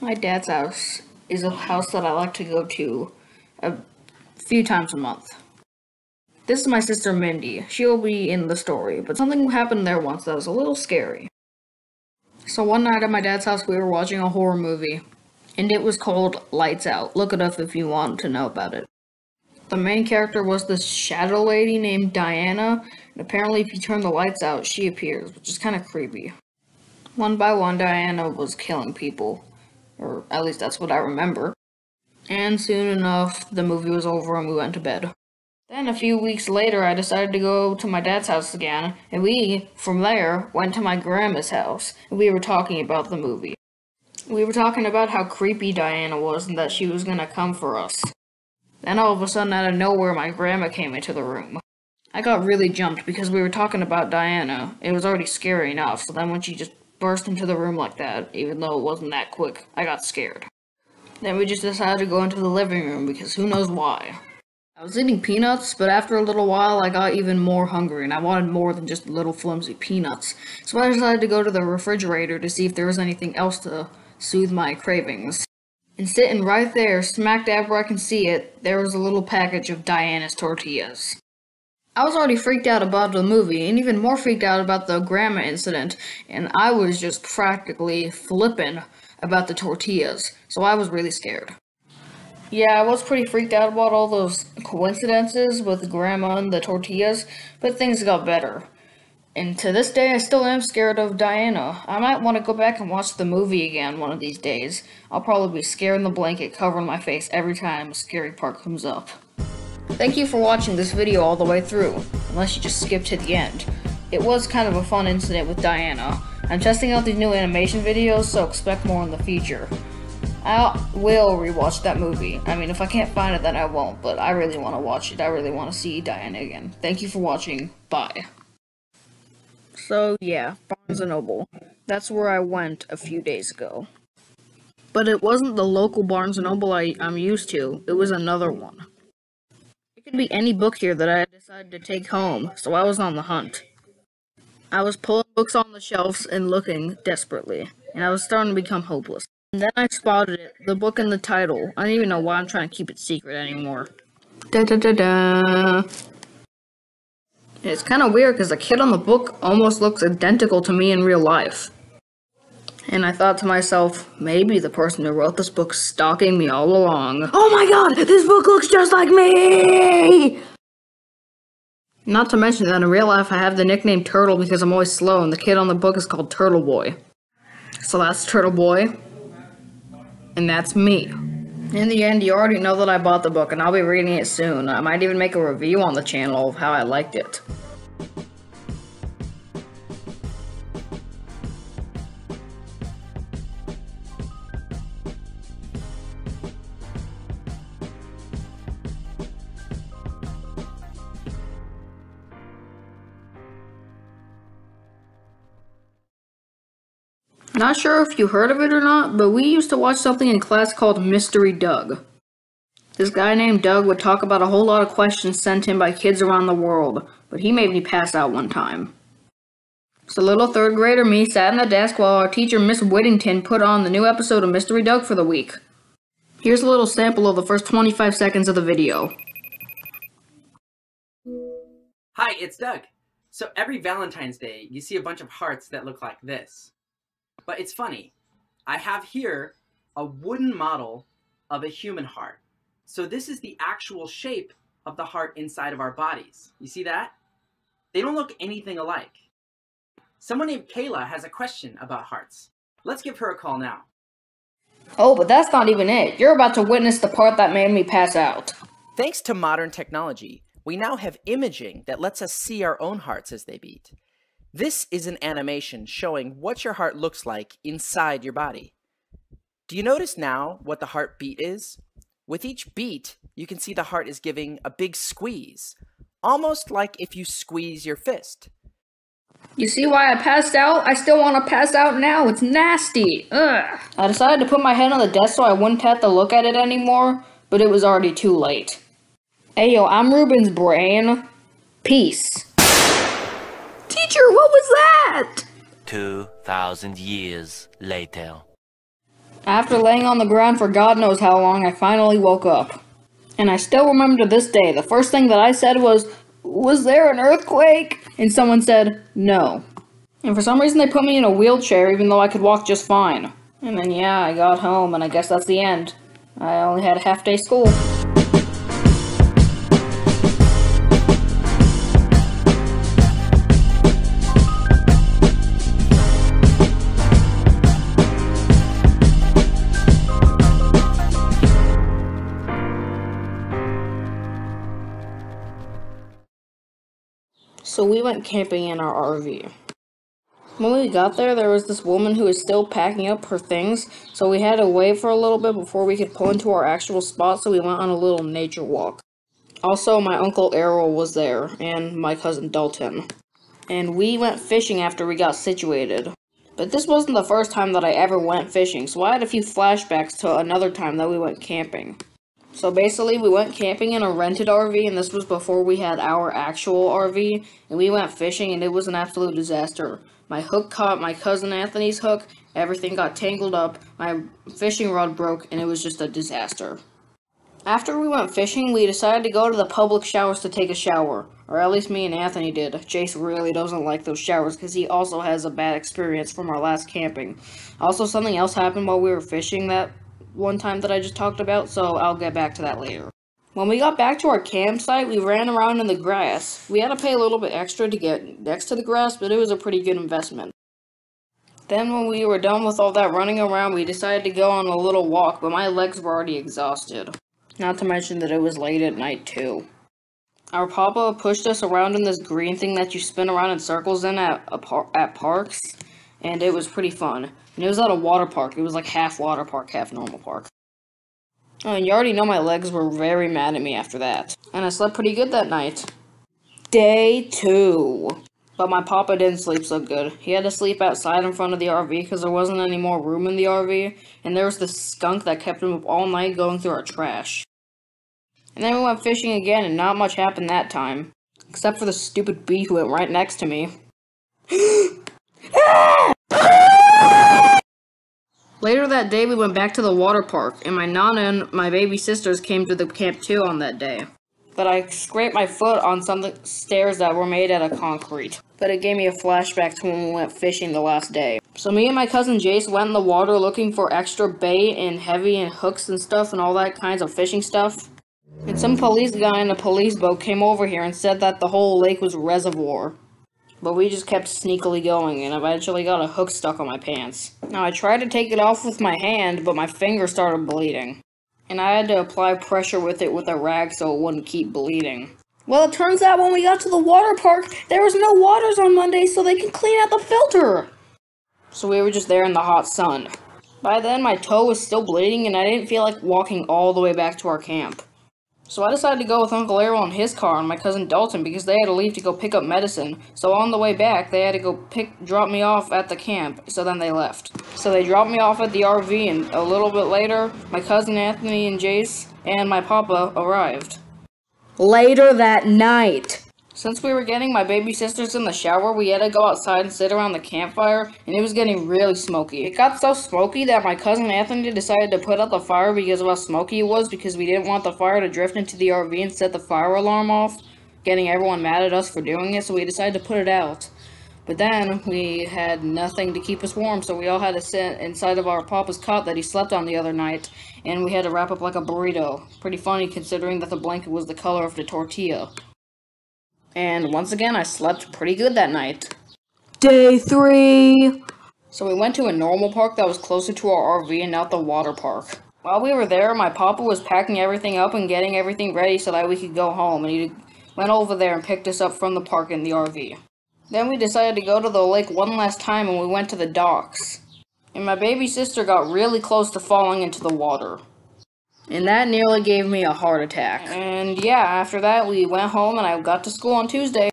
My dad's house is a house that I like to go to a few times a month. This is my sister Mindy. She'll be in the story, but something happened there once that was a little scary. So one night at my dad's house, we were watching a horror movie, and it was called Lights Out. Look it up if you want to know about it. The main character was this shadow lady named Diana, and apparently if you turn the lights out, she appears, which is kind of creepy. One by one, Diana was killing people, or at least that's what I remember. And soon enough, the movie was over and we went to bed. Then a few weeks later, I decided to go to my dad's house again, and we, from there, went to my grandma's house, and we were talking about the movie. We were talking about how creepy Diana was and that she was gonna come for us. Then all of a sudden, out of nowhere, my grandma came into the room. I got really jumped because we were talking about Diana. It was already scary enough, so then when she just burst into the room like that, even though it wasn't that quick, I got scared. Then we just decided to go into the living room because who knows why. I was eating peanuts, but after a little while I got even more hungry and I wanted more than just little flimsy peanuts. So I decided to go to the refrigerator to see if there was anything else to soothe my cravings. And sitting right there, smack dab where I can see it, there was a little package of Diana's tortillas. I was already freaked out about the movie, and even more freaked out about the grandma incident, and I was just practically flipping about the tortillas, so I was really scared. Yeah, I was pretty freaked out about all those coincidences with grandma and the tortillas, but things got better. And to this day, I still am scared of Diana. I might want to go back and watch the movie again one of these days. I'll probably be scared in the blanket covering my face every time a scary part comes up. Thank you for watching this video all the way through, unless you just skipped to the end. It was kind of a fun incident with Diana. I'm testing out these new animation videos, so expect more in the future. I will rewatch that movie. I mean, if I can't find it, then I won't, but I really want to watch it. I really want to see Diana again. Thank you for watching. Bye. So, yeah, Barnes & Noble. That's where I went a few days ago. But it wasn't the local Barnes & Noble I'm used to. It was another one. It could be any book here that I decided to take home, so I was on the hunt. I was pulling books on the shelves and looking desperately, and I was starting to become hopeless. And then I spotted it, the book and the title. I don't even know why I'm trying to keep it secret anymore. Da-da-da-da. It's kind of weird because the kid on the book almost looks identical to me in real life. And I thought to myself, maybe the person who wrote this book's stalking me all along. Oh my god, this book looks just like me! Not to mention that in real life I have the nickname Turtle because I'm always slow and the kid on the book is called Turtle Boy. So that's Turtle Boy. And that's me. In the end, you already know that I bought the book and I'll be reading it soon. I might even make a review on the channel of how I liked it. Not sure if you heard of it or not, but we used to watch something in class called Mystery Doug. This guy named Doug would talk about a whole lot of questions sent in by kids around the world, but he made me pass out one time. So little third grader me sat in the desk while our teacher Miss Whittington put on the new episode of Mystery Doug for the week. Here's a little sample of the first 25 seconds of the video. Hi, it's Doug. So every Valentine's Day, you see a bunch of hearts that look like this. But it's funny. I have here a wooden model of a human heart. So this is the actual shape of the heart inside of our bodies. You see that? They don't look anything alike. Someone named Kayla has a question about hearts. Let's give her a call now. Oh, but that's not even it. You're about to witness the part that made me pass out. Thanks to modern technology, we now have imaging that lets us see our own hearts as they beat. This is an animation showing what your heart looks like inside your body. Do you notice now what the heartbeat is? With each beat, you can see the heart is giving a big squeeze, almost like if you squeeze your fist. You see why I passed out? I still want to pass out now. It's nasty. Ugh. I decided to put my head on the desk so I wouldn't have to look at it anymore, but it was already too late. Hey yo, I'm Ruben's brain. Peace. Teacher, what was that? 2,000 years later. After laying on the ground for God knows how long, I finally woke up. And I still remember to this day, the first thing that I said was there an earthquake? And someone said, no. And for some reason they put me in a wheelchair even though I could walk just fine. And then yeah, I got home and I guess that's the end. I only had a half-day school. So we went camping in our RV. When we got there, there was this woman who was still packing up her things, so we had to wait for a little bit before we could pull into our actual spot, so we went on a little nature walk. Also, my Uncle Errol was there, and my cousin Dalton. And we went fishing after we got situated. But this wasn't the first time that I ever went fishing, so I had a few flashbacks to another time that we went camping. So basically, we went camping in a rented RV, and this was before we had our actual RV, and we went fishing, and it was an absolute disaster. My hook caught my cousin Anthony's hook, everything got tangled up, my fishing rod broke, and it was just a disaster. After we went fishing, we decided to go to the public showers to take a shower. Or at least me and Anthony did. Jace really doesn't like those showers because he also has a bad experience from our last camping. Also, something else happened while we were fishing that one time that I just talked about, so I'll get back to that later. When we got back to our campsite, we ran around in the grass. We had to pay a little bit extra to get next to the grass, but it was a pretty good investment. Then when we were done with all that running around, we decided to go on a little walk, but my legs were already exhausted. Not to mention that it was late at night, too. Our papa pushed us around in this green thing that you spin around in circles in at parks, and it was pretty fun. And it was at a water park. It was like half water park, half normal park. Oh, and you already know my legs were very mad at me after that. And I slept pretty good that night. Day 2. But my papa didn't sleep so good. He had to sleep outside in front of the RV because there wasn't any more room in the RV. And there was this skunk that kept him up all night going through our trash. And then we went fishing again and not much happened that time. Except for the stupid bee who went right next to me. Later that day, we went back to the water park, and my nana and my baby sisters came to the camp too on that day. But I scraped my foot on some stairs that were made out of concrete. But it gave me a flashback to when we went fishing the last day. So me and my cousin Jace went in the water looking for extra bait and heavy and hooks and stuff and all that kinds of fishing stuff. And some police guy in a police boat came over here and said that the whole lake was a reservoir. But we just kept sneakily going, and eventually got a hook stuck on my pants. Now, I tried to take it off with my hand, but my finger started bleeding. And I had to apply pressure with it with a rag so it wouldn't keep bleeding. Well, it turns out when we got to the water park, there was no waters on Monday so they could clean out the filter. So we were just there in the hot sun. By then, my toe was still bleeding, and I didn't feel like walking all the way back to our camp. So I decided to go with Uncle Errol in his car and my cousin Dalton because they had to leave to go pick up medicine. So on the way back, they had to go drop me off at the camp, so then they left. So they dropped me off at the RV, and a little bit later, my cousin Anthony and Jace and my papa arrived. Later that night. Since we were getting my baby sisters in the shower, we had to go outside and sit around the campfire, and it was getting really smoky. It got so smoky that my cousin Anthony decided to put out the fire because of how smoky it was, because we didn't want the fire to drift into the RV and set the fire alarm off, getting everyone mad at us for doing it, so we decided to put it out. But then, we had nothing to keep us warm, so we all had to sit inside of our papa's cot that he slept on the other night, and we had to wrap up like a burrito. Pretty funny considering that the blanket was the color of the tortilla. And once again, I slept pretty good that night. Day 3! So we went to a normal park that was closer to our RV and not the water park. While we were there, my papa was packing everything up and getting everything ready so that we could go home, and he went over there and picked us up from the park in the RV. Then we decided to go to the lake one last time, and we went to the docks. And my baby sister got really close to falling into the water. And that nearly gave me a heart attack. And yeah, after that, we went home and I got to school on Tuesday.